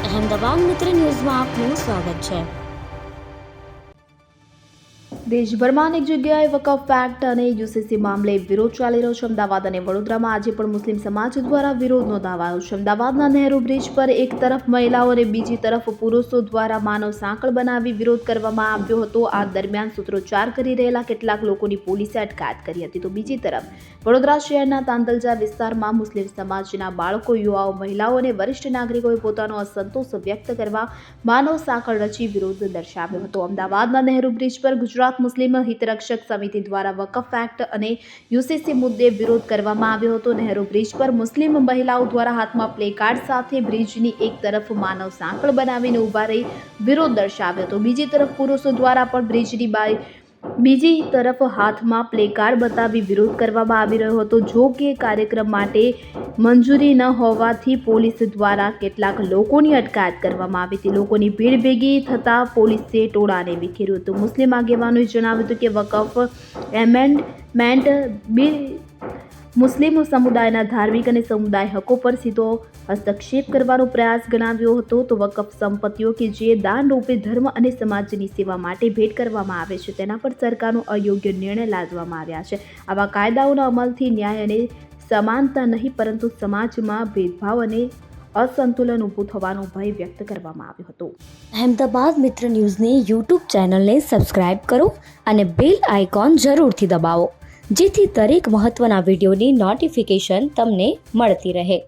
અહેમદાબાદ મિત્ર ન્યૂઝમાં આપનું સ્વાગત છે। દેશભરમાં અનેક જગ્યાએ વકફ એક્ટ અને યુસીસી મામલે વિરોધ ચાલી રહ્યો છે। અમદાવાદ અને વડોદરામાં આજે પણ મુસ્લિમ સમાજ દ્વારા વિરોધ નોંધાવાયો છે। અમદાવાદના નહેરુ બ્રિજ પર એક તરફ મહિલાઓ અને બીજી તરફ પુરુષો દ્વારા માનવ સાંકળ બનાવી વિરોધ કરવામાં આવ્યો હતો। આ દરમિયાન સૂત્રોચ્ચાર કરી રહેલા કેટલાક લોકોની પોલીસે અટકાયત કરી હતી, તો બીજી તરફ વડોદરા શહેરના તાંતલજા વિસ્તારમાં મુસ્લિમ સમાજના બાળકો, યુવાઓ, મહિલાઓ અને વરિષ્ઠ નાગરિકોએ પોતાનો અસંતોષ વ્યક્ત કરવા માનવ સાંકળ રચી વિરોધ દર્શાવ્યો હતો। અમદાવાદના નહેરુ બ્રિજ પર ગુજરાત મુસ્લિમ હિતરક્ષક સમિતિ દ્વારા વકફ એક્ટ અને યુસીસી મુદ્દે વિરોધ કરવામાં આવ્યો હતો। નહેરુ બ્રિજ પર મુસ્લિમ મહિલાઓ દ્વારા હાથમાં પ્લેકાર્ડ સાથે બ્રિજની એક તરફ માનવ સાંકળ બનાવીને ઊભા રહી વિરોધ દર્શાવ્યો હતો। બીજી તરફ પુરુષો દ્વારા પણ બ્રિજની બીજી તરફ હાથમાં પ્લેકાર્ડ બતાવી વિરોધ કરવામાં આવી રહ્યો હતો। જો કે કાર્યક્રમ માટે મંજૂરી ન હોવાથી પોલીસ દ્વારા કેટલાક લોકોની અટકાયત કરવામાં આવી હતી। લોકોની ભીડ ભેગી થતાં પોલીસે ટોળાને વિખેર્યું હતું। મુસ્લિમ આગેવાનોએ જણાવ્યું હતું કે વકફ એમેન્ડમેન્ટ બિલ મુસ્લિમ સમુદાયના ધાર્મિક અને સમુદાય હકો પર સીધો હસ્તક્ષેપ કરવાનો પ્રયાસ ગણાવ્યો હતો। તો વકફ સંપત્તિઓ કે જે દાન રૂપે ધર્મ અને સમાજની સેવા માટે ભેટ કરવામાં આવે છે, તેના પર સરકારનો અયોગ્ય નિર્ણય લાદવામાં આવ્યા છે। આવા કાયદાઓના અમલથી ન્યાય અને સમાનતા નહીં, પરંતુ સમાજમાં ભેદભાવ અને અસંતુલન ઊભું થવાનો ભય વ્યક્ત કરવામાં આવ્યો હતો। અહેમદાબાદ મિત્ર ન્યૂઝની યુટ્યુબ ચેનલને સબસ્ક્રાઇબ કરો અને બેલ આઇકોન જરૂરથી દબાવો, જેથી દરેક મહત્ત્વના વિડીયોની નોટિફિકેશન તમને મળતી રહે।